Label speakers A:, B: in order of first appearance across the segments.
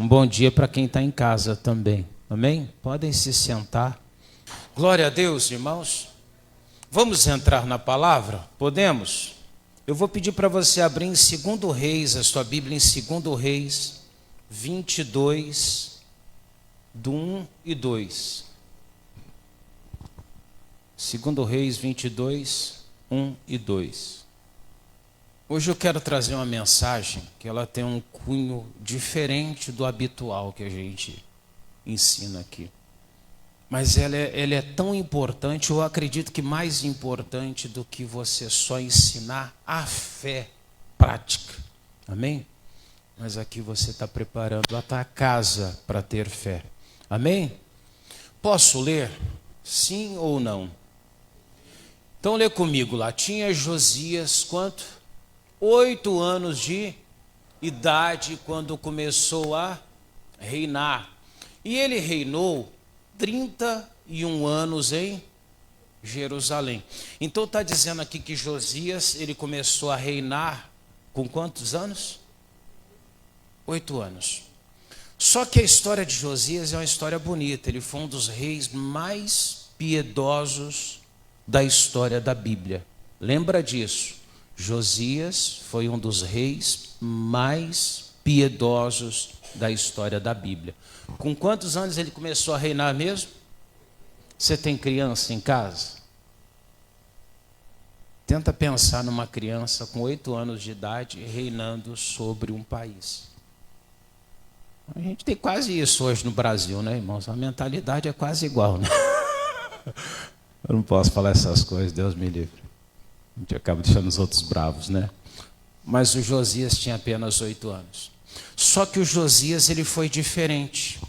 A: Um bom dia para quem está em casa também. Amém? Podem se sentar. Glória a Deus, irmãos. Vamos entrar na palavra? Podemos? Eu vou pedir para você abrir em 2 Reis, a sua Bíblia em 2 Reis 22, do 1 e 2. 2 Reis 22, 1 e 2. Hoje eu quero trazer uma mensagem que ela tem um cunho diferente do habitual que a gente ensina aqui. Mas ela é tão importante, eu acredito que mais importante do que você só ensinar a fé prática. Amém? Mas aqui você está preparando a tua casa para ter fé. Amém? Posso ler? Sim ou não? Então lê comigo lá. Tinha Josias quanto? 8 anos de idade quando começou a reinar. E ele reinou 31 anos em Jerusalém. Então está dizendo aqui que Josias, ele começou a reinar com quantos anos? 8 anos. Só que a história de Josias é uma história bonita. Ele foi um dos reis mais piedosos da história da Bíblia. Lembra disso? Josias foi um dos reis mais piedosos da história da Bíblia. Com quantos anos ele começou a reinar mesmo? Você tem criança em casa? Tenta pensar numa criança com 8 anos de idade reinando sobre um país. A gente tem quase isso hoje no Brasil, né, irmãos? A mentalidade é quase igual, né? Eu não posso falar essas coisas, Deus me livre. A gente acaba deixando os outros bravos, né? Mas o Josias tinha apenas 8 anos. Só que o Josias, ele foi diferente.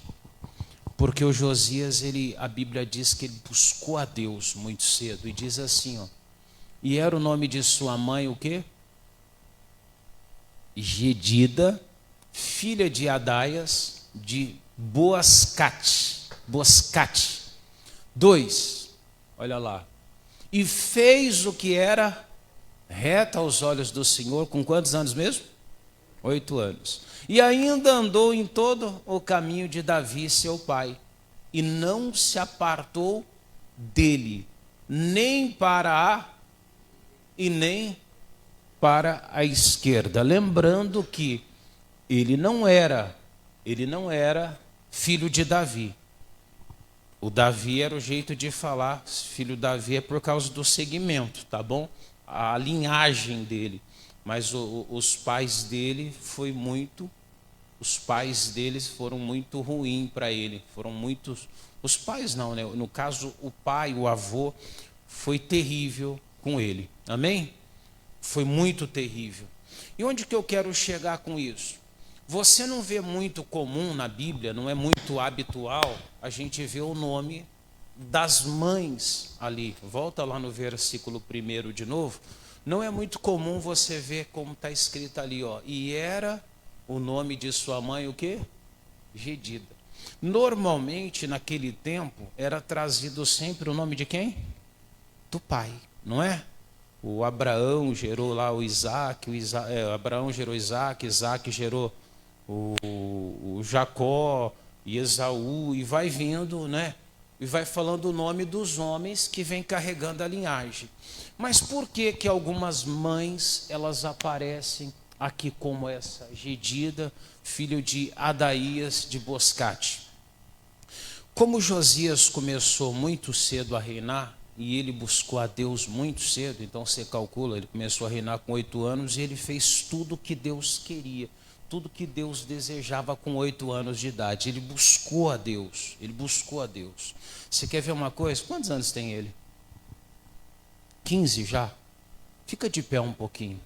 A: Porque o Josias, a Bíblia diz que ele buscou a Deus muito cedo. E diz assim, ó. E era o nome de sua mãe o quê? Gedida, filha de Adaias, de Boscate. 2, olha lá. E fez o que era reto aos olhos do Senhor, com quantos anos mesmo? 8 anos. E ainda andou em todo o caminho de Davi, seu pai, e não se apartou dele, nem para a e nem para a esquerda. Lembrando que ele não era filho de Davi. O Davi era o jeito de falar, filho Davi é por causa do segmento, tá bom? A linhagem dele. Mas os pais dele foram muito ruins para ele. Os pais não, né? No caso, o pai, o avô, foi terrível com ele. Amém? Foi muito terrível. E onde que eu quero chegar com isso? Você não vê muito comum na Bíblia, não é muito habitual, a gente vê o nome das mães ali. Volta lá no versículo 1 de novo. Não é muito comum você ver como está escrito ali, ó. E era o nome de sua mãe o quê? Gedida. Normalmente, naquele tempo, era trazido sempre o nome de quem? Do pai, não é? O Abraão gerou lá o Isaac, Abraão gerou Isaac, Isaac gerou o Jacó e Esaú, e vai vindo, né? E vai falando o nome dos homens que vem carregando a linhagem. Mas por que que algumas mães, elas aparecem aqui como essa Gedida, filho de Adaías de Boscate? Como Josias começou muito cedo a reinar, e ele buscou a Deus muito cedo, então você calcula, ele começou a reinar com 8 anos, e ele fez tudo o que Deus queria. Tudo que Deus desejava com 8 anos de idade. Ele buscou a Deus. Você quer ver uma coisa? Quantos anos tem ele? 15 já? Fica de pé um pouquinho.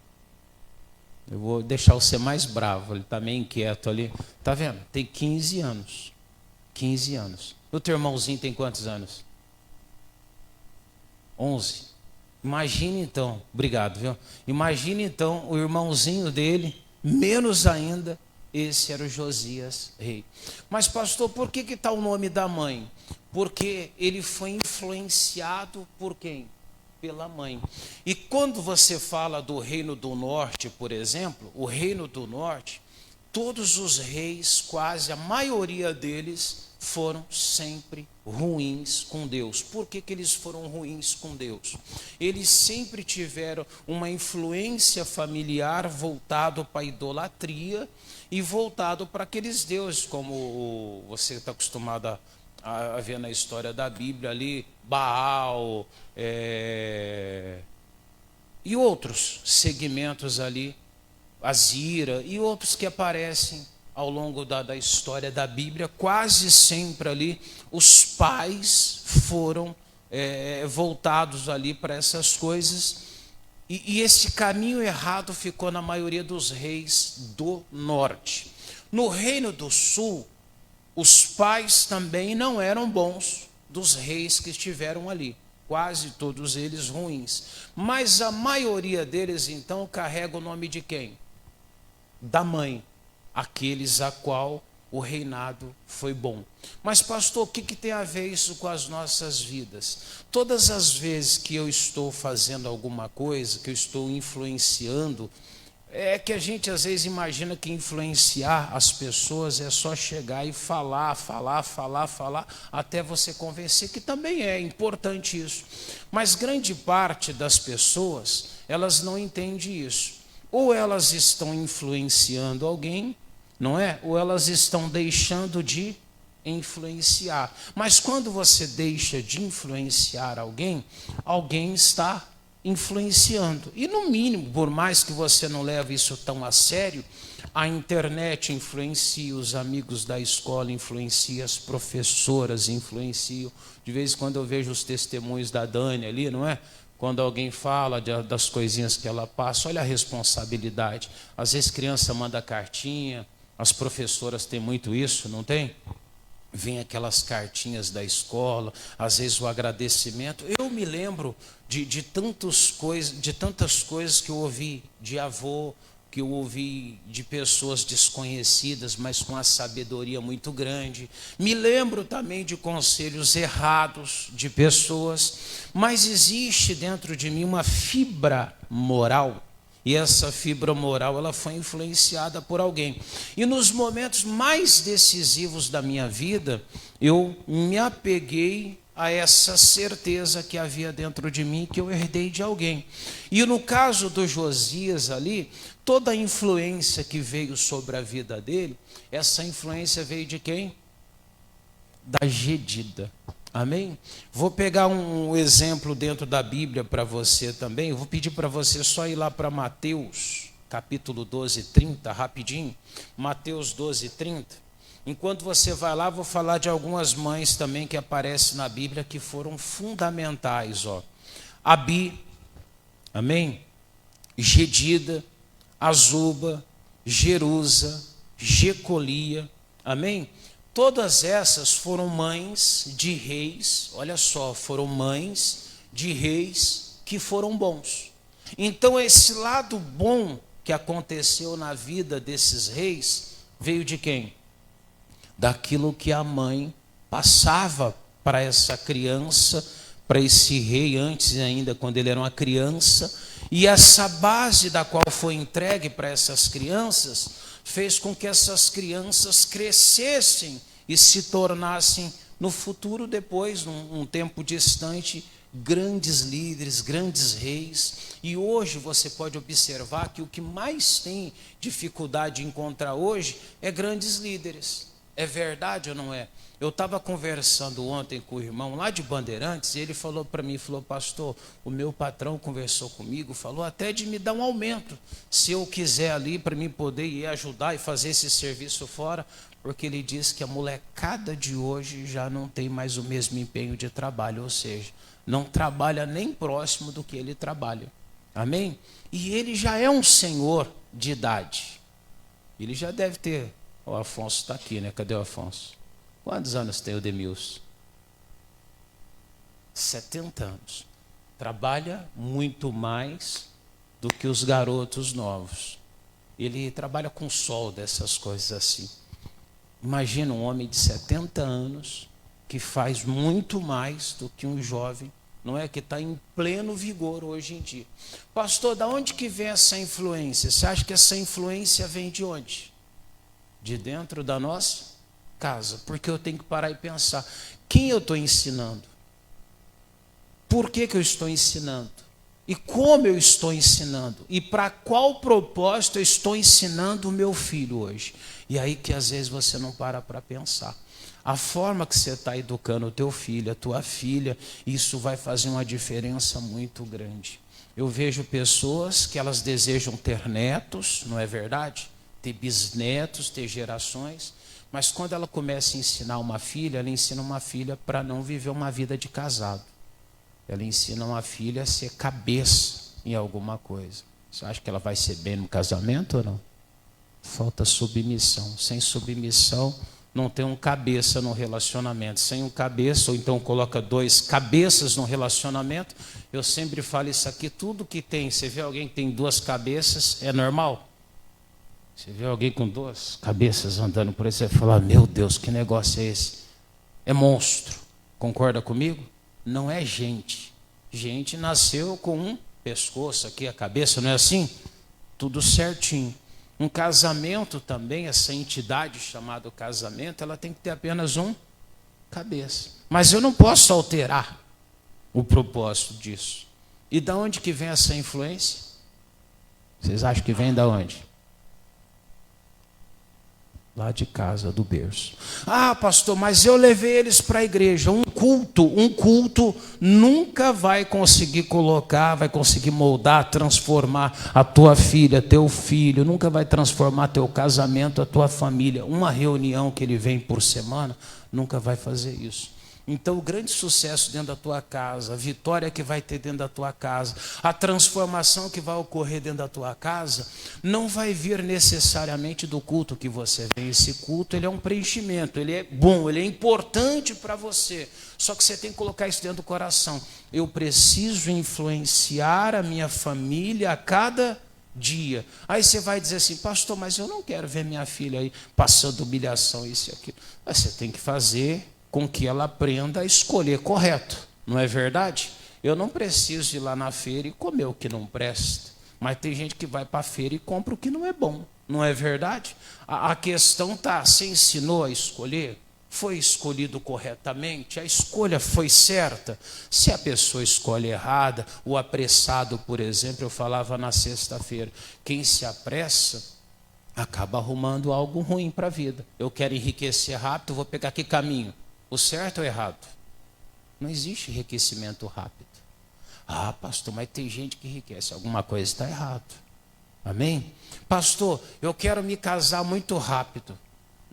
A: Eu vou deixar você mais bravo. Ele está meio inquieto ali. Está vendo? Tem 15 anos. 15 anos. O teu irmãozinho tem quantos anos? 11. Imagine então. Obrigado, viu? Imagine então o irmãozinho dele. Menos ainda, esse era o Josias rei. Mas pastor, por que está o nome da mãe? Porque ele foi influenciado por quem? Pela mãe. E quando você fala do Reino do Norte, por exemplo, o Reino do Norte todos os reis, quase a maioria deles, foram sempre ruins com Deus. Por que eles foram ruins com Deus? Eles sempre tiveram uma influência familiar voltado para a idolatria e voltado para aqueles deuses, como você está acostumado a ver na história da Bíblia ali, Baal, e outros segmentos ali, Azira e outros que aparecem ao longo da história da Bíblia. Quase sempre ali os pais foram voltados ali para essas coisas, e esse caminho errado ficou na maioria dos reis do norte. No Reino do Sul, os pais também não eram bons dos reis que estiveram ali, quase todos eles ruins, mas a maioria deles então carrega o nome de quem? Da mãe, aqueles a qual o reinado foi bom. Mas pastor, o que tem a ver isso com as nossas vidas? Todas as vezes que eu estou fazendo alguma coisa, que eu estou influenciando, é que a gente às vezes imagina que influenciar as pessoas é só chegar e falar, até você convencer, que também é importante isso. Mas grande parte das pessoas, elas não entendem isso. Ou elas estão influenciando alguém, não é? Ou elas estão deixando de influenciar. Mas quando você deixa de influenciar alguém, alguém está influenciando. E no mínimo, por mais que você não leve isso tão a sério, a internet influencia, os amigos da escola influenciam, as professoras influenciam. De vez em quando eu vejo os testemunhos da Dani ali, não é? Quando alguém fala das coisinhas que ela passa, olha a responsabilidade. Às vezes criança manda cartinha, as professoras têm muito isso, não tem? Vem aquelas cartinhas da escola, às vezes o agradecimento. Eu me lembro de tantas coisas que eu ouvi de avô, que eu ouvi de pessoas desconhecidas, mas com a sabedoria muito grande. Me lembro também de conselhos errados de pessoas, mas existe dentro de mim uma fibra moral, e essa fibra moral ela foi influenciada por alguém. E nos momentos mais decisivos da minha vida, eu me apeguei a essa certeza que havia dentro de mim, que eu herdei de alguém. E no caso do Josias ali, toda a influência que veio sobre a vida dele, essa influência veio de quem? Da Gedida. Amém? Vou pegar um exemplo dentro da Bíblia para você também. Eu vou pedir para você só ir lá para Mateus, capítulo 12, 30, rapidinho. Mateus 12, 30. Enquanto você vai lá, vou falar de algumas mães também que aparecem na Bíblia que foram fundamentais. Abi, amém? Gedida, Azuba, Jerusa, Jecolia, amém? Todas essas foram mães de reis, olha só, foram mães de reis que foram bons. Então esse lado bom que aconteceu na vida desses reis veio de quem? Daquilo que a mãe passava para essa criança, para esse rei antes ainda, quando ele era uma criança, e essa base da qual foi entregue para essas crianças, fez com que essas crianças crescessem e se tornassem, no futuro, depois, num tempo distante, grandes líderes, grandes reis. E hoje você pode observar que o que mais tem dificuldade de encontrar hoje é grandes líderes. É verdade ou não é? Eu estava conversando ontem com o irmão lá de Bandeirantes, e ele falou para mim, falou: pastor, o meu patrão conversou comigo, falou até de me dar um aumento, se eu quiser ali, para mim poder ir ajudar e fazer esse serviço fora, porque ele diz que a molecada de hoje já não tem mais o mesmo empenho de trabalho, ou seja, não trabalha nem próximo do que ele trabalha. Amém? E ele já é um senhor de idade. Ele já deve ter... O Afonso está aqui, né? Cadê o Afonso? Quantos anos tem o Demilson? 70 anos. Trabalha muito mais do que os garotos novos. Ele trabalha com sol, dessas coisas assim. Imagina um homem de 70 anos que faz muito mais do que um jovem, não é? Que está em pleno vigor hoje em dia. Pastor, da onde que vem essa influência? Você acha que essa influência vem de onde? de dentro da nossa casa. Porque eu tenho que parar e pensar, quem eu estou ensinando? Por que eu estou ensinando? E como eu estou ensinando? E para qual propósito eu estou ensinando o meu filho hoje? E aí que às vezes você não para pensar. A forma que você está educando o teu filho, a tua filha, isso vai fazer uma diferença muito grande. Eu vejo pessoas que elas desejam ter netos, não é verdade? Ter bisnetos, ter gerações. Mas quando ela começa a ensinar uma filha, ela ensina uma filha para não viver uma vida de casado. Ela ensina uma filha a ser cabeça em alguma coisa. Você acha que ela vai ser bem no casamento ou não? Falta submissão. Sem submissão, não tem um cabeça no relacionamento. Sem um cabeça, ou então coloca dois cabeças no relacionamento. Eu sempre falo isso aqui, tudo que tem. Você vê alguém que tem duas cabeças, é normal? Você vê alguém com duas cabeças andando por aí, você fala, meu Deus, que negócio é esse? É monstro. Concorda comigo? Não é gente. Gente nasceu com um pescoço aqui, a cabeça, não é assim? Tudo certinho. Um casamento também, essa entidade chamada casamento, ela tem que ter apenas um cabeça. Mas eu não posso alterar o propósito disso. E da onde que vem essa influência? Vocês acham que vem da onde? Lá de casa, do berço. Ah, pastor, mas eu levei eles para a igreja. Um culto nunca vai conseguir colocar, vai conseguir moldar, transformar a tua filha, teu filho, nunca vai transformar teu casamento, a tua família. Uma reunião que ele vem por semana, nunca vai fazer isso. Então, o grande sucesso dentro da tua casa, a vitória que vai ter dentro da tua casa, a transformação que vai ocorrer dentro da tua casa, não vai vir necessariamente do culto que você vem. Esse culto, ele é um preenchimento, ele é bom, ele é importante para você. Só que você tem que colocar isso dentro do coração. Eu preciso influenciar a minha família a cada dia. Aí você vai dizer assim, pastor, mas eu não quero ver minha filha aí passando humilhação, isso e aquilo. Mas você tem que fazer com que ela aprenda a escolher correto, não é verdade? Eu não preciso ir lá na feira e comer o que não presta, mas tem gente que vai para a feira e compra o que não é bom, não é verdade? A questão está, você ensinou a escolher? Foi escolhido corretamente? A escolha foi certa? Se a pessoa escolhe errada, o apressado, por exemplo, eu falava na sexta-feira, quem se apressa acaba arrumando algo ruim para a vida. Eu quero enriquecer rápido, vou pegar que caminho? O certo ou errado? Não existe enriquecimento rápido. Ah, pastor, mas tem gente que enriquece. Alguma coisa está errado. Amém? Pastor, eu quero me casar muito rápido.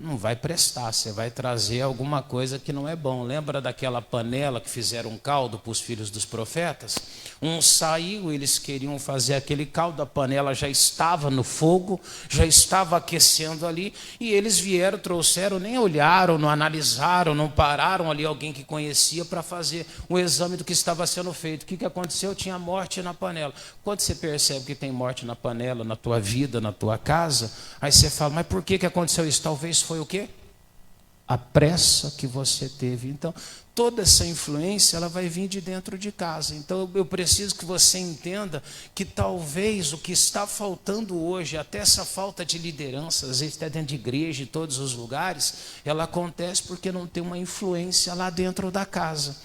A: Não vai prestar, você vai trazer alguma coisa que não é bom. Lembra daquela panela que fizeram um caldo para os filhos dos profetas? Um saiu, eles queriam fazer aquele caldo, a panela já estava no fogo, já estava aquecendo ali, e eles vieram, trouxeram, nem olharam, não analisaram, não pararam ali alguém que conhecia para fazer o exame do que estava sendo feito. O que aconteceu? Tinha morte na panela. Quando você percebe que tem morte na panela, na tua vida, na tua casa, aí você fala, mas por que aconteceu isso? Talvez foi o quê? A pressa que você teve. Então, toda essa influência, ela vai vir de dentro de casa. Então, eu preciso que você entenda que talvez o que está faltando hoje, até essa falta de liderança, às vezes até dentro de igreja, em todos os lugares, ela acontece porque não tem uma influência lá dentro da casa.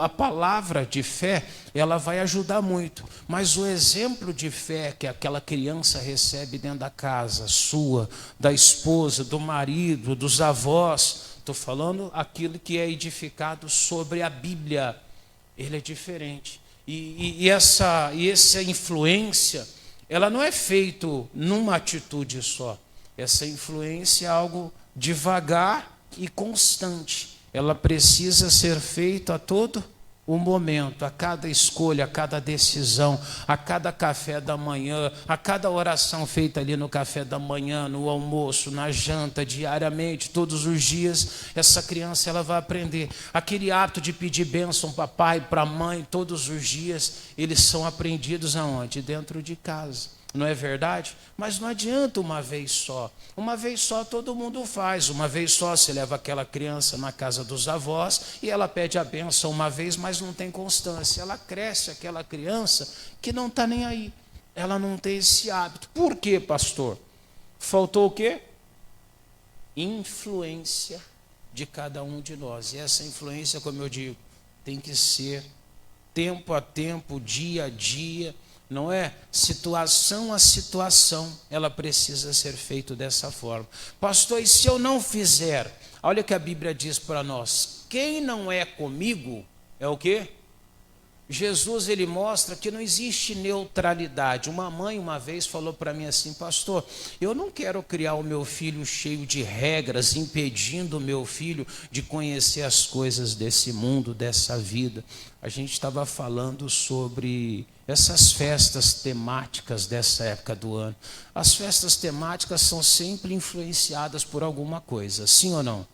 A: A palavra de fé, ela vai ajudar muito, mas o exemplo de fé que aquela criança recebe dentro da casa, sua, da esposa, do marido, dos avós, estou falando aquilo que é edificado sobre a Bíblia, ele é diferente. E essa influência, ela não é feita numa atitude só. Essa influência é algo devagar e constante. Ela precisa ser feita a todo o momento, a cada escolha, a cada decisão, a cada café da manhã, a cada oração feita ali no café da manhã, no almoço, na janta, diariamente, todos os dias, essa criança ela vai aprender. Aquele hábito de pedir bênção para pai, para mãe, todos os dias, eles são aprendidos aonde? Dentro de casa. Não é verdade? Mas não adianta uma vez só. Uma vez só todo mundo faz. Uma vez só você leva aquela criança na casa dos avós e ela pede a bênção uma vez, mas não tem constância. Ela cresce, aquela criança, que não está nem aí. Ela não tem esse hábito. Por quê, pastor? Faltou o quê? influência de cada um de nós. E essa influência, como eu digo, tem que ser tempo a tempo, dia a dia, não é? Situação a situação, ela precisa ser feita dessa forma. Pastor, e se eu não fizer? Olha o que a Bíblia diz para nós: quem não é comigo é o quê? Jesus, ele mostra que não existe neutralidade. Uma mãe uma vez falou para mim assim: pastor, eu não quero criar o meu filho cheio de regras, impedindo o meu filho de conhecer as coisas desse mundo, dessa vida. A gente estava falando sobre essas festas temáticas dessa época do ano. As festas temáticas são sempre influenciadas por alguma coisa, sim ou não?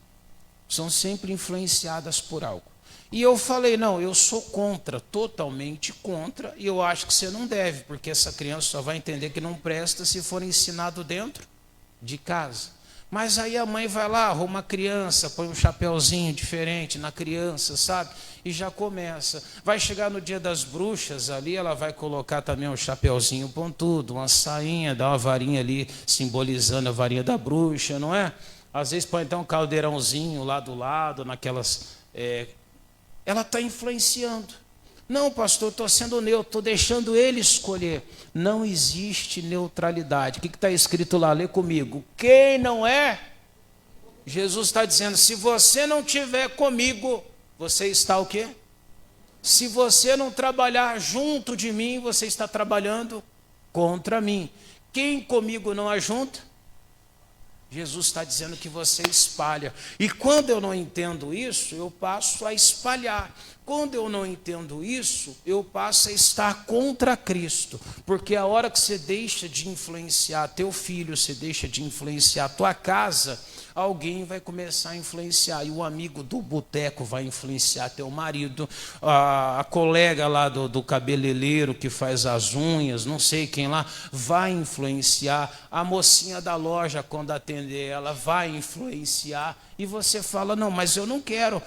A: São sempre influenciadas por algo. E eu falei, não, eu sou contra, totalmente contra, e eu acho que você não deve, porque essa criança só vai entender que não presta se for ensinado dentro de casa. Mas aí a mãe vai lá, arruma a criança, põe um chapéuzinho diferente na criança, sabe? E já começa. Vai chegar no dia das bruxas ali, ela vai colocar também um chapéuzinho pontudo, uma sainha, dá uma varinha ali, simbolizando a varinha da bruxa, não é? Às vezes põe até um caldeirãozinho lá do lado, naquelas... ela está influenciando. Não, pastor, estou sendo neutro, estou deixando ele escolher. Não existe neutralidade. O que está escrito lá? Lê comigo. Quem não é? Jesus está dizendo, se você não estiver comigo, você está o quê? Se você não trabalhar junto de mim, você está trabalhando contra mim. Quem comigo não ajunta? Jesus está dizendo que você espalha. E quando eu não entendo isso, eu passo a espalhar. Quando eu não entendo isso, eu passo a estar contra Cristo. Porque a hora que você deixa de influenciar teu filho, você deixa de influenciar tua casa, alguém vai começar a influenciar. E o amigo do boteco vai influenciar teu marido, a colega lá do cabeleireiro que faz as unhas, não sei quem lá, vai influenciar. A mocinha da loja, quando atender ela, vai influenciar. E você fala, não, mas eu não quero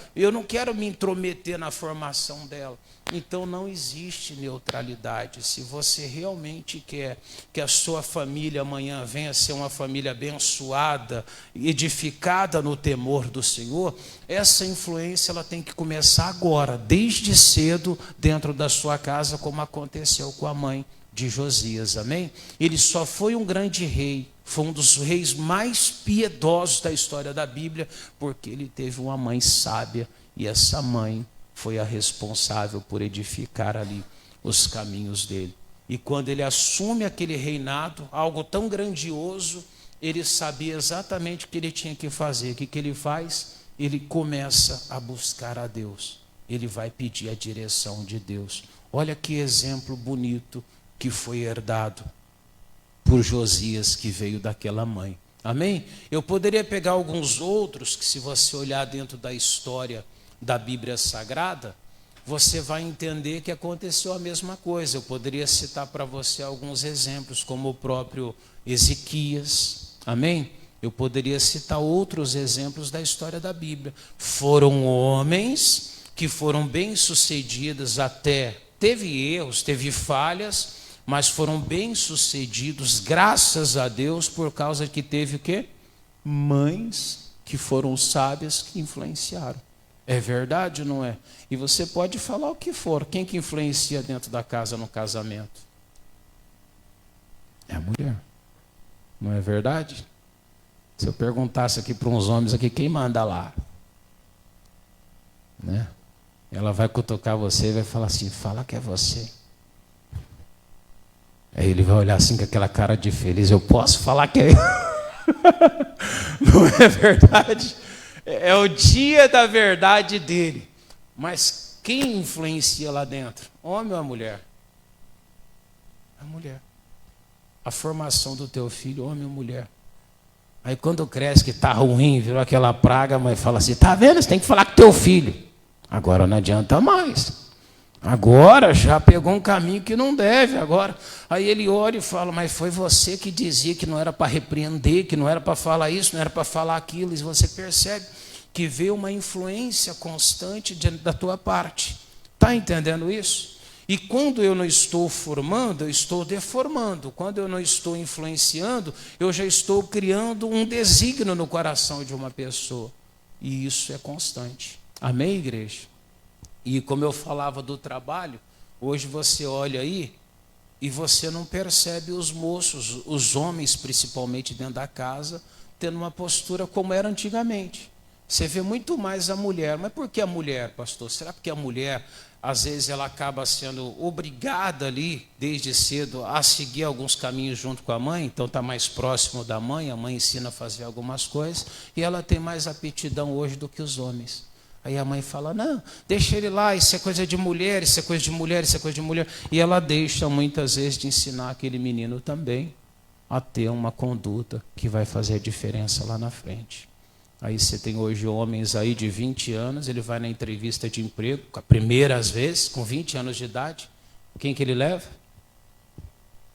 A: me intrometer na formação dela. Então não existe neutralidade. Se você realmente quer que a sua família amanhã venha a ser uma família abençoada, edificada no temor do Senhor, essa influência ela tem que começar agora, desde cedo, dentro da sua casa, como aconteceu com a mãe de Josias, amém? Ele só foi um grande rei, foi um dos reis mais piedosos da história da Bíblia, porque ele teve uma mãe sábia, e essa mãe foi a responsável por edificar ali os caminhos dele. E quando ele assume aquele reinado, algo tão grandioso, ele sabia exatamente o que ele tinha que fazer. O que ele faz? Ele começa a buscar a Deus. Ele vai pedir a direção de Deus. Olha que exemplo bonito que foi herdado por Josias, que veio daquela mãe. Amém? Eu poderia pegar alguns outros, que se você olhar dentro da história da Bíblia Sagrada, você vai entender que aconteceu a mesma coisa. Eu poderia citar para você alguns exemplos, como o próprio Ezequias, amém? Eu poderia citar outros exemplos da história da Bíblia. Foram homens que foram bem-sucedidos até, teve erros, teve falhas, mas foram bem-sucedidos, graças a Deus, por causa que teve o quê? Mães que foram sábias, que influenciaram. É verdade ou não é? E você pode falar o que for. Quem que influencia dentro da casa no casamento? É a mulher. Não é verdade? Se eu perguntasse aqui para uns homens aqui, quem manda lá? Né? Ela vai cutucar você e vai falar assim, fala que é você. Aí ele vai olhar assim com aquela cara de feliz, eu posso falar que é eu? Não é verdade? É o dia da verdade dele. Mas quem influencia lá dentro? Homem ou a mulher? A mulher. A formação do teu filho, homem ou mulher? Aí quando cresce que está ruim, virou aquela praga, a mãe fala assim, tá vendo? Você tem que falar com teu filho. Agora não adianta mais. Agora já pegou um caminho que não deve agora. Aí ele olha e fala, mas foi você que dizia que não era para repreender, que não era para falar isso, não era para falar aquilo. E você percebe que vê uma influência constante da tua parte. Está entendendo isso? E quando eu não estou formando, eu estou deformando. Quando eu não estou influenciando, eu já estou criando um desígnio no coração de uma pessoa. E isso é constante. Amém, igreja? E como eu falava do trabalho, hoje você olha aí e você não percebe os moços, os homens principalmente dentro da casa, tendo uma postura como era antigamente. Você vê muito mais a mulher. Mas por que a mulher, pastor? Será porque a mulher, às vezes, ela acaba sendo obrigada ali, desde cedo, a seguir alguns caminhos junto com a mãe? Então está mais próximo da mãe, a mãe ensina a fazer algumas coisas, e ela tem mais aptidão hoje do que os homens. Aí a mãe fala, não, deixa ele lá, isso é coisa de mulher, isso é coisa de mulher, isso é coisa de mulher. E ela deixa muitas vezes de ensinar aquele menino também a ter uma conduta que vai fazer a diferença lá na frente. Aí você tem hoje homens aí de 20 anos, ele vai na entrevista de emprego, a primeira às vezes, com 20 anos de idade. Quem que ele leva?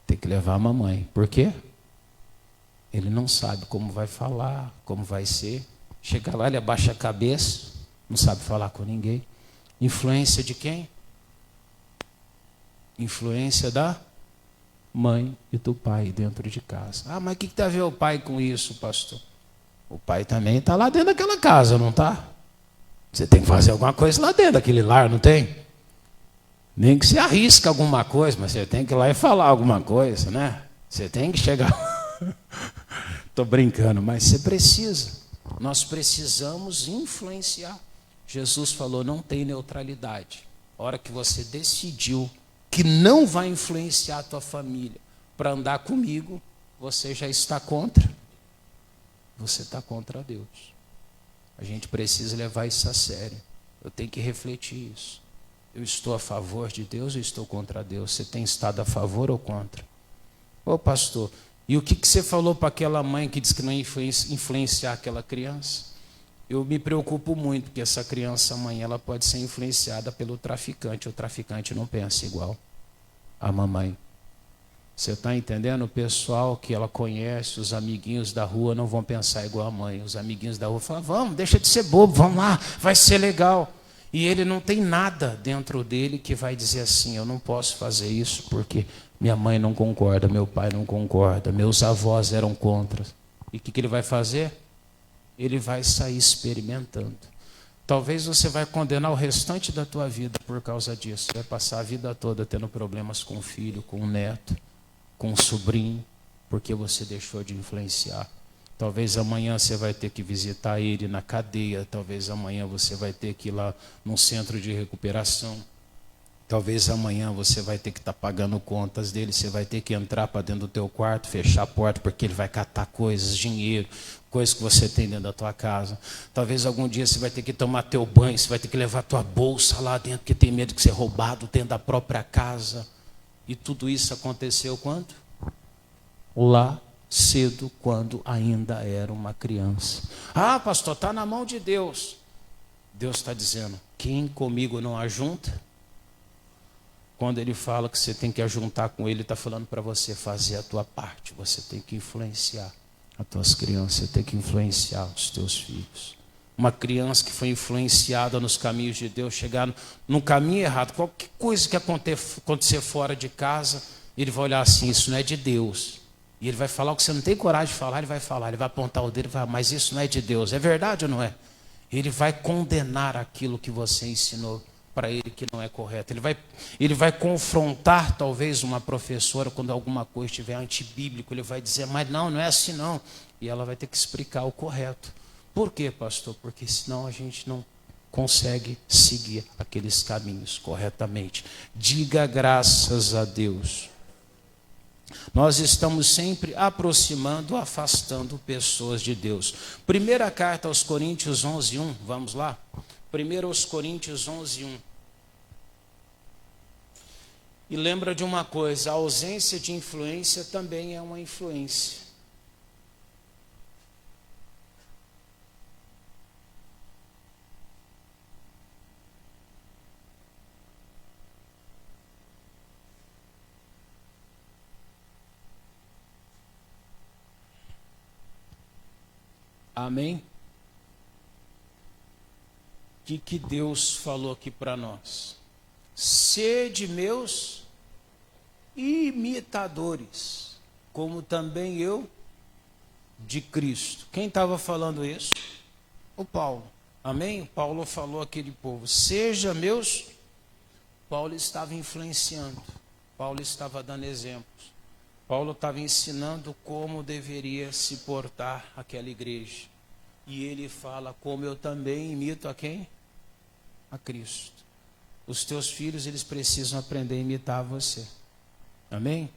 A: Tem que levar a mamãe. Por quê? Ele não sabe como vai falar, como vai ser. Chega lá, ele abaixa a cabeça, não sabe falar com ninguém. Influência de quem? Influência da mãe e do pai dentro de casa. Ah, mas o que tem a ver o pai com isso, pastor? O pai também está lá dentro daquela casa, não está? Você tem que fazer alguma coisa lá dentro daquele lar, não tem? Nem que você arrisque alguma coisa, mas você tem que ir lá e falar alguma coisa, né? Você tem que chegar. Estou brincando, mas você precisa. Nós precisamos influenciar. Jesus falou, não tem neutralidade. A hora que você decidiu que não vai influenciar a tua família para andar comigo, você já está contra. Você está contra Deus. A gente precisa levar isso a sério. Eu tenho que refletir isso. Eu estou a favor de Deus ou estou contra Deus? Você tem estado a favor ou contra? Ô pastor, e o que você falou para aquela mãe que disse que não ia influenciar aquela criança? Eu me preocupo muito, porque essa criança amanhã ela pode ser influenciada pelo traficante. O traficante não pensa igual a mamãe. Você está entendendo? O pessoal que ela conhece, os amiguinhos da rua, não vão pensar igual a mãe. Os amiguinhos da rua falam, vamos, deixa de ser bobo, vamos lá, vai ser legal. E ele não tem nada dentro dele que vai dizer assim, eu não posso fazer isso porque minha mãe não concorda, meu pai não concorda, meus avós eram contra. E o que ele vai fazer? Ele vai sair experimentando. Talvez você vai condenar o restante da tua vida por causa disso. Vai passar a vida toda tendo problemas com o filho, com o neto, com o sobrinho, porque você deixou de influenciar. Talvez amanhã você vai ter que visitar ele na cadeia, talvez amanhã você vai ter que ir lá num centro de recuperação, talvez amanhã você vai ter que estar pagando contas dele, você vai ter que entrar para dentro do teu quarto, fechar a porta, porque ele vai catar coisas, dinheiro, coisas que você tem dentro da tua casa. Talvez algum dia você vai ter que tomar teu banho, você vai ter que levar tua bolsa lá dentro, porque tem medo de ser roubado dentro da própria casa. E tudo isso aconteceu quando? Lá cedo, quando ainda era uma criança. Ah, pastor, está na mão de Deus. Deus está dizendo, quem comigo não ajunta? Quando ele fala que você tem que ajuntar com ele, está falando para você fazer a tua parte. Você tem que influenciar as tuas crianças, você tem que influenciar os teus filhos. Uma criança que foi influenciada nos caminhos de Deus, chegar no caminho errado, qualquer coisa que acontecer fora de casa, ele vai olhar assim, isso não é de Deus. E ele vai falar o que você não tem coragem de falar, ele vai apontar o dedo e vai falar, mas isso não é de Deus. É verdade ou não é? Ele vai condenar aquilo que você ensinou para ele que não é correto. Ele vai confrontar talvez uma professora quando alguma coisa estiver antibíblico, ele vai dizer, mas não é assim não. E ela vai ter que explicar o correto. Por quê, pastor? Porque senão a gente não consegue seguir aqueles caminhos corretamente. Diga graças a Deus. Nós estamos sempre aproximando, afastando pessoas de Deus. Primeira carta aos Coríntios 11:1, vamos lá? 1 aos Coríntios 11:1. E lembra de uma coisa, a ausência de influência também é uma influência. Amém? O que Deus falou aqui para nós? sede meus imitadores, como também eu de Cristo. Quem estava falando isso? O Paulo. Amém? Paulo falou àquele povo, seja meus. Paulo estava influenciando, Paulo estava dando exemplos, Paulo estava ensinando como deveria se portar aquela igreja. E ele fala, como eu também imito a quem? A Cristo. Os teus filhos, eles precisam aprender a imitar você. Amém?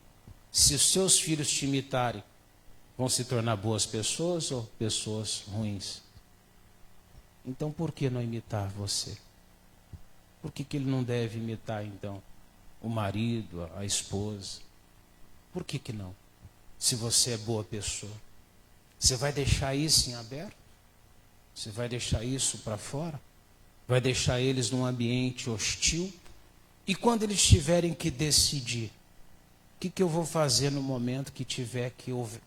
A: Se os seus filhos te imitarem, vão se tornar boas pessoas ou pessoas ruins? Então por que não imitar você? Por que ele não deve imitar então o marido, a esposa? Por que não? Se você é boa pessoa, você vai deixar isso em aberto? Você vai deixar isso para fora? Vai deixar eles num ambiente hostil? E quando eles tiverem que decidir, o que eu vou fazer no momento que tiver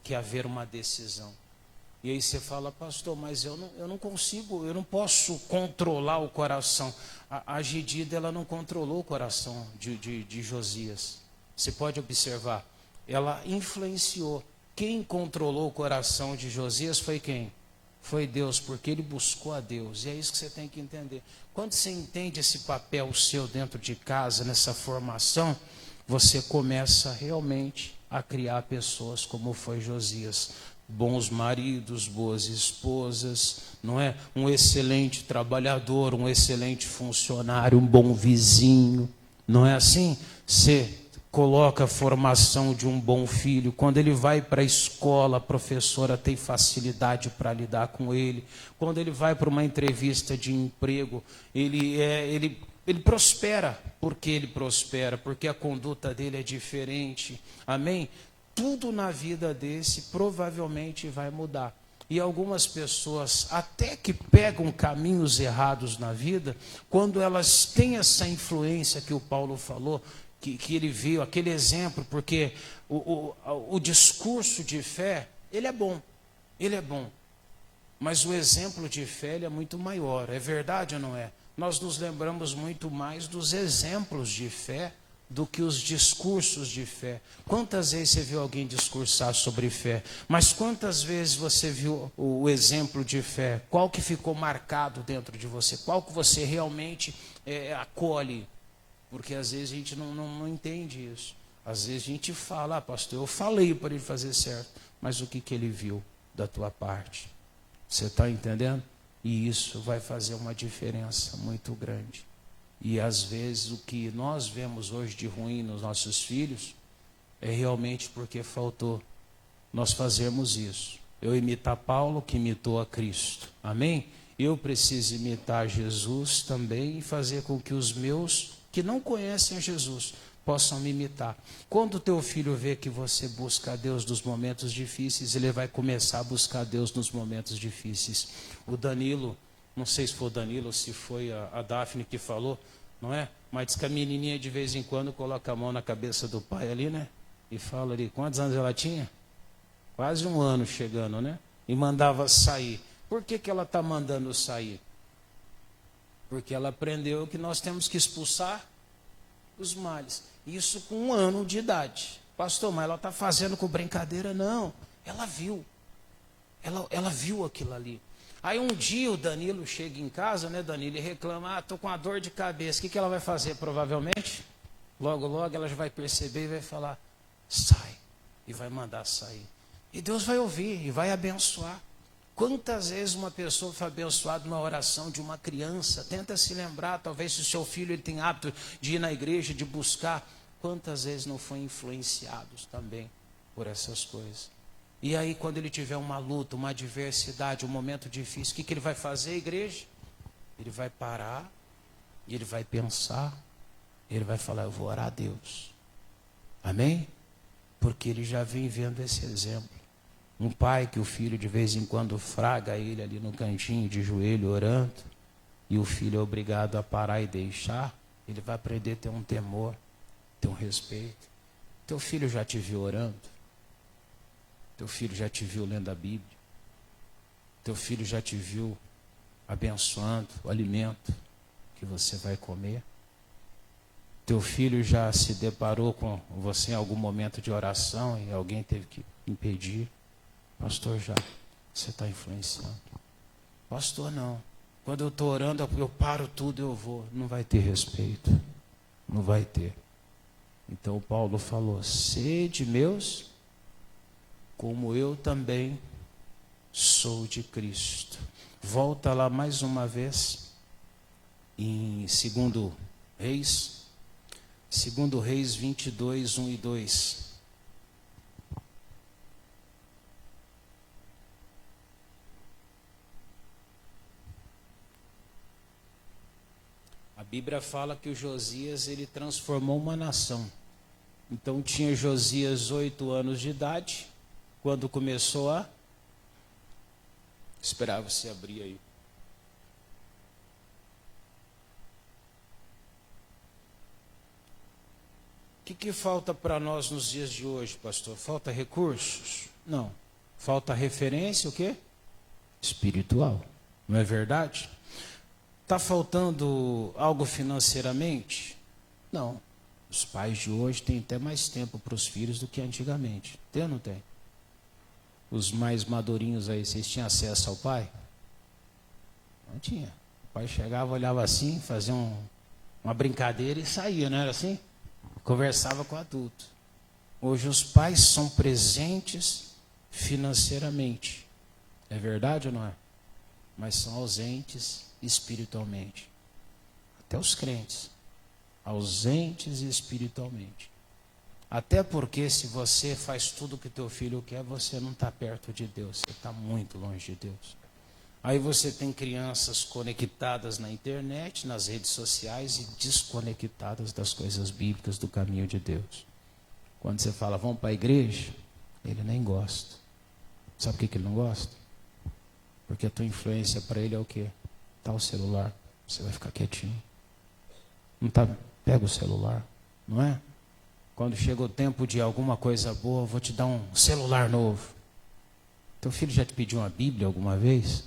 A: que haver uma decisão? E aí você fala, pastor, mas eu não consigo, eu não posso controlar o coração. A Gedida, ela não controlou o coração de Josias. Você pode observar, ela influenciou. Quem controlou o coração de Josias foi quem? Foi Deus, porque ele buscou a Deus. E é isso que você tem que entender. Quando você entende esse papel seu dentro de casa, nessa formação, você começa realmente a criar pessoas como foi Josias. Bons maridos, boas esposas, não é? Um excelente trabalhador, um excelente funcionário, um bom vizinho, não é assim? Você coloca a formação de um bom filho, quando ele vai para a escola, a professora tem facilidade para lidar com ele, quando ele vai para uma entrevista de emprego, ele prospera. Por que ele prospera? Porque a conduta dele é diferente, amém? Tudo na vida desse provavelmente vai mudar. E algumas pessoas, até que pegam caminhos errados na vida, quando elas têm essa influência que o Paulo falou, que ele viu, aquele exemplo, porque o discurso de fé, ele é bom, mas o exemplo de fé ele é muito maior, é verdade ou não é? Nós nos lembramos muito mais dos exemplos de fé do que os discursos de fé. Quantas vezes você viu alguém discursar sobre fé? Mas quantas vezes você viu o exemplo de fé? Qual que ficou marcado dentro de você? Qual que você realmente acolhe? Porque às vezes a gente não entende isso. Às vezes a gente fala, pastor, eu falei para ele fazer certo, mas o que ele viu da tua parte? Você está entendendo? E isso vai fazer uma diferença muito grande. E às vezes o que nós vemos hoje de ruim nos nossos filhos é realmente porque faltou nós fazermos isso. Eu imitar Paulo, que imitou a Cristo. Amém? Eu preciso imitar Jesus também e fazer com que os meus que não conhecem a Jesus possam me imitar. Quando o teu filho vê que você busca a Deus nos momentos difíceis, ele vai começar a buscar a Deus nos momentos difíceis. O Danilo, não sei se foi o Danilo ou se foi a Daphne que falou, não é? Mas diz que a menininha de vez em quando coloca a mão na cabeça do pai ali, né? E fala ali, quantos anos ela tinha? Quase 1 ano chegando, né? E mandava sair. Por que ela está mandando sair? Porque ela aprendeu que nós temos que expulsar os males. Isso com 1 ano de idade. Pastor, mas ela está fazendo com brincadeira? Não. Ela viu. Ela viu aquilo ali. Aí um dia o Danilo chega em casa, né, Danilo, e reclama, estou com uma dor de cabeça. O que ela vai fazer provavelmente? Logo, logo ela já vai perceber e vai falar, sai. E vai mandar sair. E Deus vai ouvir e vai abençoar. Quantas vezes uma pessoa foi abençoada numa oração de uma criança? Tenta se lembrar, talvez se o seu filho ele tem hábito de ir na igreja, de buscar. Quantas vezes não foi influenciados também por essas coisas? E aí quando ele tiver uma luta, uma adversidade, um momento difícil, o que ele vai fazer, igreja? Ele vai parar, e ele vai pensar, ele vai falar, eu vou orar a Deus. Amém? Porque ele já vem vendo esse exemplo. Um pai que o filho de vez em quando fraga ele ali no cantinho de joelho orando, e o filho é obrigado a parar e deixar, ele vai aprender a ter um temor, ter um respeito. Teu filho já te viu orando? Teu filho já te viu lendo a Bíblia? Teu filho já te viu abençoando o alimento que você vai comer? Teu filho já se deparou com você em algum momento de oração e alguém teve que impedir? Pastor, já. Você está influenciando. Pastor, não. Quando eu estou orando, eu paro tudo, eu vou. Não vai ter respeito. Não vai ter. Então Paulo falou, sede meus, como eu também sou de Cristo. Volta lá mais uma vez, em 2 Reis, 2 Reis 22, 1 e 2. A Bíblia fala que o Josias, ele transformou uma nação. Então tinha Josias 8 anos de idade, quando começou a... Esperava você abrir aí. O que falta para nós nos dias de hoje, pastor? Falta recursos? Não. Falta referência, o quê? Espiritual. Não é verdade? Está faltando algo financeiramente? Não. Os pais de hoje têm até mais tempo para os filhos do que antigamente. Tem ou não tem? Os mais madurinhos aí, vocês tinham acesso ao pai? Não tinha. O pai chegava, olhava assim, fazia uma brincadeira e saía, não era assim? Conversava com o adulto. Hoje os pais são presentes financeiramente. É verdade ou não é? Mas são ausentes espiritualmente. Até os crentes. Ausentes espiritualmente. Até porque se você faz tudo o que teu filho quer, você não está perto de Deus. Você está muito longe de Deus. Aí você tem crianças conectadas na internet, nas redes sociais e desconectadas das coisas bíblicas, do caminho de Deus. Quando você fala, vamos para a igreja, ele nem gosta. Sabe por que ele não gosta? Porque a tua influência para ele é o quê? Tá o celular, você vai ficar quietinho. Não tá? Pega o celular, não é? Quando chega o tempo de alguma coisa boa, eu vou te dar um celular novo. Teu filho já te pediu uma Bíblia alguma vez?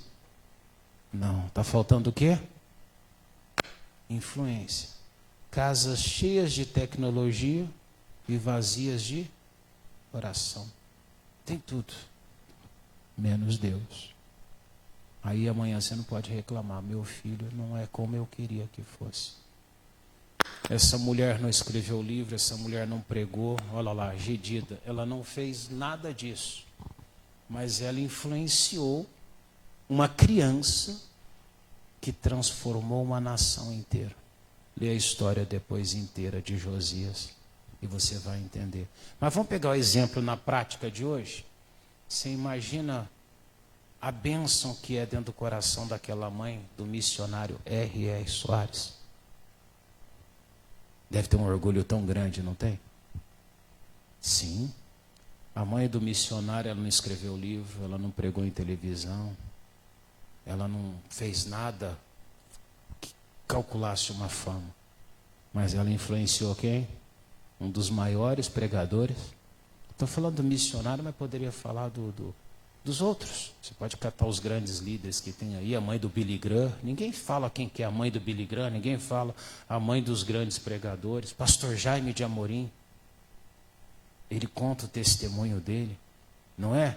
A: Não. Está faltando o quê? Influência. Casas cheias de tecnologia e vazias de oração. Tem tudo, menos Deus. Aí amanhã você não pode reclamar, meu filho não é como eu queria que fosse. Essa mulher não escreveu livro, essa mulher não pregou, olha lá, Gedida, ela não fez nada disso. Mas ela influenciou uma criança que transformou uma nação inteira. Lê a história depois inteira de Josias e você vai entender. Mas vamos pegar o exemplo na prática de hoje? Você imagina a bênção que é dentro do coração daquela mãe, do missionário R.R. Soares. Deve ter um orgulho tão grande, não tem? Sim. A mãe do missionário, ela não escreveu livro, ela não pregou em televisão, ela não fez nada que calculasse uma fama. Mas ela influenciou quem? Um dos maiores pregadores. Estou falando do missionário, mas poderia falar dos outros. Você pode catar os grandes líderes que tem aí, a mãe do Billy Graham. Ninguém fala quem que é a mãe do Billy Graham, ninguém fala a mãe dos grandes pregadores. Pastor Jaime de Amorim. Ele conta o testemunho dele, não é?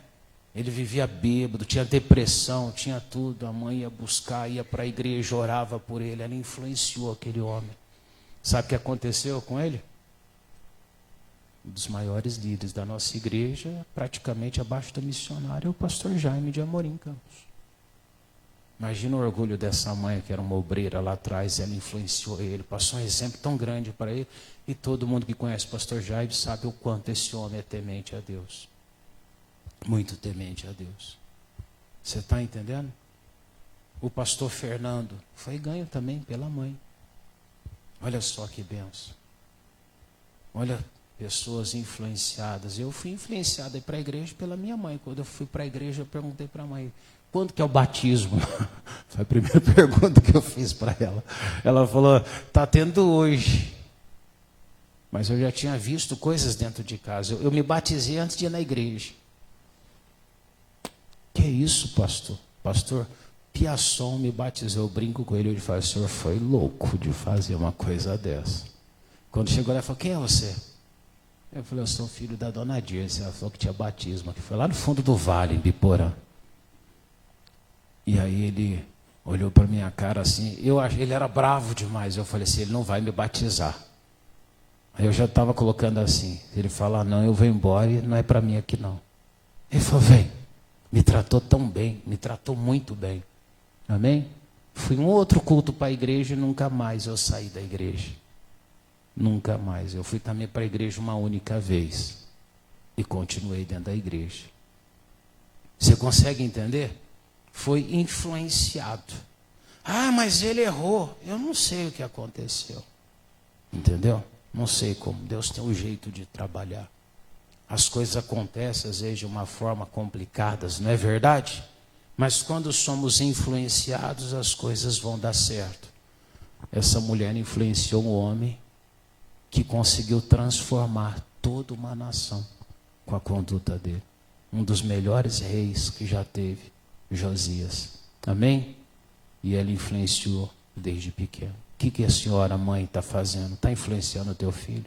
A: Ele vivia bêbado, tinha depressão, tinha tudo. A mãe ia buscar, ia para a igreja, orava por ele. Ela influenciou aquele homem. Sabe o que aconteceu com ele? Um dos maiores líderes da nossa igreja, praticamente abaixo do missionário, é o pastor Jaime de Amorim Campos. Imagina o orgulho dessa mãe, que era uma obreira lá atrás, ela influenciou ele, passou um exemplo tão grande para ele, e todo mundo que conhece o pastor Jaime sabe o quanto esse homem é temente a Deus. Muito temente a Deus. Você está entendendo? O pastor Fernando foi ganho também pela mãe. Olha só que benção. Olha, pessoas influenciadas. Eu fui influenciado para a igreja pela minha mãe. Quando eu fui para a igreja, eu perguntei para a mãe, quando que é o batismo? Foi a primeira pergunta que eu fiz para ela. Ela falou, está tendo hoje. Mas eu já tinha visto coisas dentro de casa. Eu me batizei antes de ir na igreja. Que isso, pastor? Pastor me batizou, eu brinco com ele, ele fala, o senhor foi louco de fazer uma coisa dessa. Quando chegou lá, ele falou: quem é você? Eu falei: eu sou filho da dona Dirce. Ela falou que tinha batismo, que foi lá no fundo do vale, em Biporã. E aí ele olhou para minha cara assim, ele era bravo demais. Eu falei assim: ele não vai me batizar. Aí eu já estava colocando assim, ele fala: não, eu vou embora e não é para mim aqui não. Ele falou: vem. Me tratou tão bem, me tratou muito bem. Amém? Fui um outro culto para a igreja e nunca mais eu saí da igreja. Nunca mais. Eu fui também para a igreja uma única vez. E continuei dentro da igreja. Você consegue entender? Foi influenciado. Ah, mas ele errou. Eu não sei o que aconteceu. Entendeu? Não sei como. Deus tem um jeito de trabalhar. As coisas acontecem às vezes de uma forma complicada, não é verdade? Mas quando somos influenciados, as coisas vão dar certo. Essa mulher influenciou um homem que conseguiu transformar toda uma nação com a conduta dele. Um dos melhores reis que já teve, Josias. Amém? E ele influenciou desde pequeno. O que a senhora, mãe, está fazendo? Está influenciando o teu filho?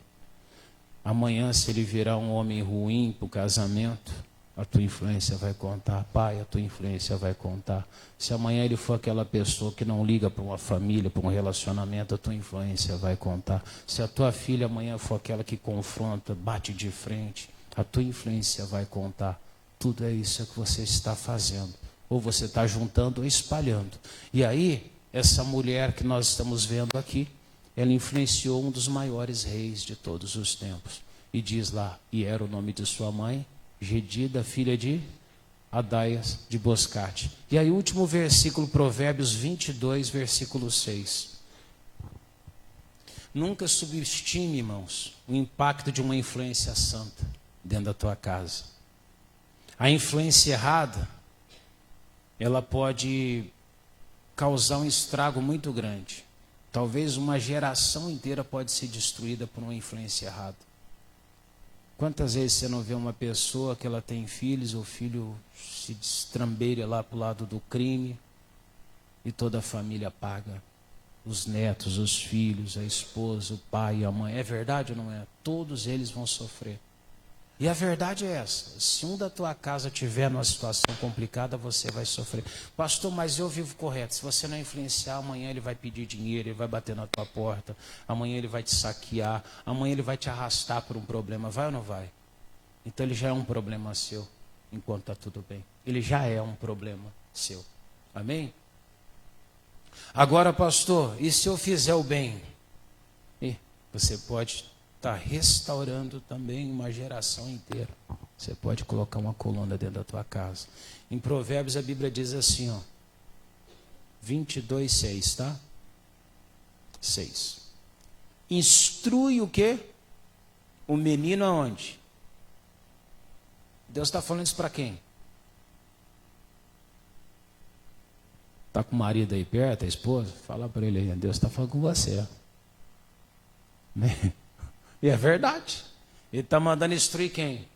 A: Amanhã, se ele virar um homem ruim para o casamento, a tua influência vai contar. Pai, a tua influência vai contar. Se amanhã ele for aquela pessoa que não liga para uma família, para um relacionamento, a tua influência vai contar. Se a tua filha amanhã for aquela que confronta, bate de frente, a tua influência vai contar. Tudo é isso que você está fazendo. Ou você está juntando ou espalhando. E aí, essa mulher que nós estamos vendo aqui, ela influenciou um dos maiores reis de todos os tempos. E diz lá: e era o nome de sua mãe, Gedida, filha de Adaias de Boscate. E aí o último versículo, Provérbios 22, versículo 6. Nunca subestime, irmãos, o impacto de uma influência santa dentro da tua casa. A influência errada, ela pode causar um estrago muito grande. Talvez uma geração inteira pode ser destruída por uma influência errada. Quantas vezes você não vê uma pessoa que ela tem filhos, o filho se destrambeira lá para o lado do crime e toda a família paga? Os netos, os filhos, a esposa, o pai e a mãe. É verdade ou não é? Todos eles vão sofrer. E a verdade é essa: se um da tua casa estiver numa situação complicada, você vai sofrer. Pastor, mas eu vivo correto. Se você não influenciar, amanhã ele vai pedir dinheiro, ele vai bater na tua porta, amanhã ele vai te saquear, amanhã ele vai te arrastar por um problema. Vai ou não vai? Então ele já é um problema seu, enquanto está tudo bem. Ele já é um problema seu. Amém? Agora, pastor, e se eu fizer o bem? E você pode está restaurando também uma geração inteira. Você pode colocar uma coluna dentro da tua casa. Em Provérbios a Bíblia diz assim, ó, 22, 6, tá? 6. Instrui o quê? O menino aonde? Deus está falando isso para quem? Está com o marido aí perto, a esposa? Fala para ele aí, Deus está falando com você. E é verdade. Ele está mandando instruir quem?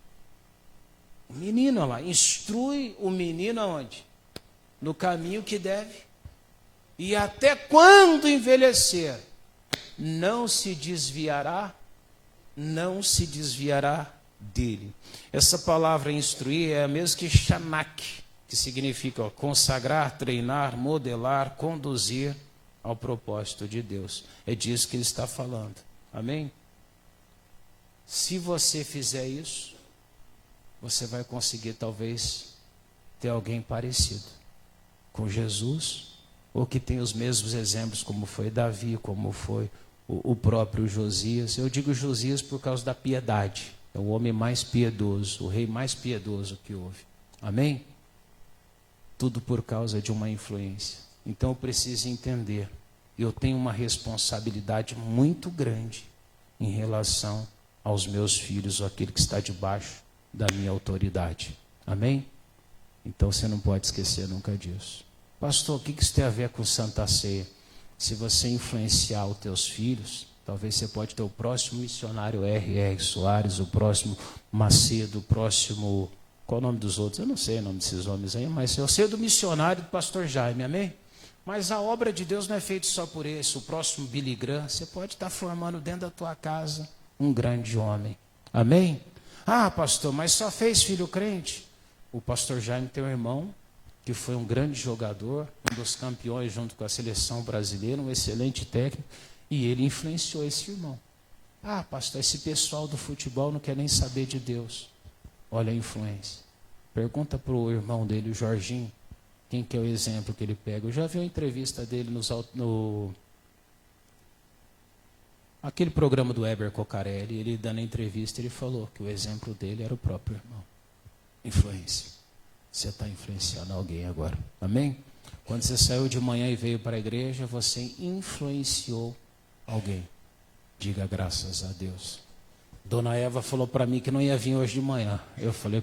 A: O menino lá. Instrui o menino aonde? No caminho que deve. E até quando envelhecer, não se desviará dele. Essa palavra instruir é a mesma que shanak, que significa consagrar, treinar, modelar, conduzir ao propósito de Deus. É disso que ele está falando. Amém? Se você fizer isso, você vai conseguir talvez ter alguém parecido com Jesus, ou que tem os mesmos exemplos, como foi Davi, como foi o próprio Josias. Eu digo Josias por causa da piedade. É o homem mais piedoso, o rei mais piedoso que houve. Amém? Tudo por causa de uma influência. Então eu preciso entender, eu tenho uma responsabilidade muito grande em relação aos meus filhos, ou aquele que está debaixo da minha autoridade. Amém? Então você não pode esquecer nunca disso. Pastor, o que isso tem a ver com Santa Ceia? Se você influenciar os teus filhos, talvez você pode ter o próximo missionário R.R. Soares, o próximo Macedo, o próximo... Qual o nome dos outros? Eu não sei o nome desses homens aí, mas eu sei do missionário do pastor Jaime, amém? Mas a obra de Deus não é feita só por esse. O próximo Billy Graham, você pode estar formando dentro da tua casa um grande homem. Amém? Ah, pastor, mas só fez filho crente? O pastor Jaime tem um irmão que foi um grande jogador, um dos campeões junto com a seleção brasileira, um excelente técnico, e ele influenciou esse irmão. Ah, pastor, esse pessoal do futebol não quer nem saber de Deus. Olha a influência. Pergunta para o irmão dele, o Jorginho, quem que é o exemplo que ele pega. Eu já vi uma entrevista dele no aquele programa do Heber Cocarelli, ele dando a entrevista, ele falou que o exemplo dele era o próprio irmão. Influência. Você está influenciando alguém agora. Amém? Quando você saiu de manhã e veio para a igreja, você influenciou alguém. Diga graças a Deus. Dona Eva falou para mim que não ia vir hoje de manhã. Eu falei,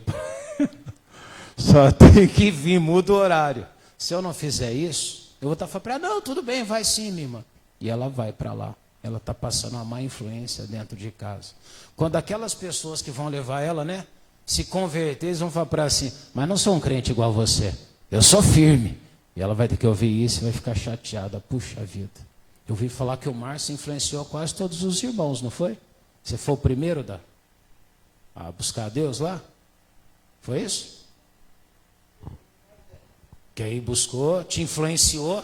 A: só tem que vir, muda o horário. Se eu não fizer isso, eu vou estar falando para ela, não, tudo bem, vai sim, minha irmã. E ela vai para lá. Ela está passando uma má influência dentro de casa. Quando aquelas pessoas que vão levar ela, né, se converter, eles vão falar para ela assim, mas não sou um crente igual você, eu sou firme. E ela vai ter que ouvir isso e vai ficar chateada. Puxa vida. Eu ouvi falar que o Márcio influenciou quase todos os irmãos, não foi? Você foi o primeiro a buscar a Deus lá? Foi isso? Que aí buscou, te influenciou.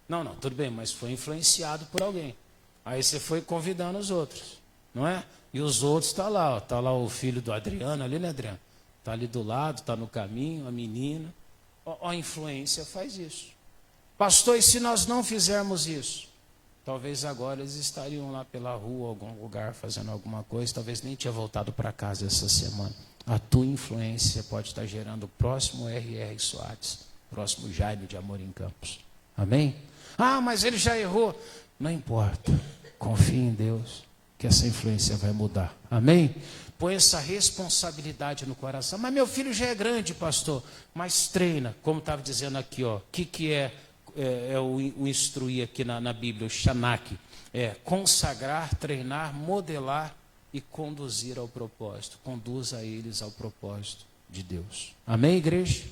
A: Não, tudo bem, mas foi influenciado por alguém. Aí você foi convidando os outros, não é? E os outros estão lá, está lá o filho do Adriano, ali, né, Adriano? Está ali do lado, está no caminho, a menina. A influência faz isso. Pastor, e se nós não fizermos isso? Talvez agora eles estariam lá pela rua, algum lugar, fazendo alguma coisa, talvez nem tinha voltado para casa essa semana. A tua influência pode estar gerando o próximo R.R. Soares, o próximo Jaime de Amorim Campos. Amém? Ah, mas ele já errou. Não importa. Confie em Deus, que essa influência vai mudar. Amém? Põe essa responsabilidade no coração. Mas meu filho já é grande, pastor. Mas treina, como estava dizendo aqui, ó. O que é o instruir aqui na Bíblia, o Shanak? É consagrar, treinar, modelar e conduzir ao propósito. Conduza eles ao propósito de Deus. Amém, igreja?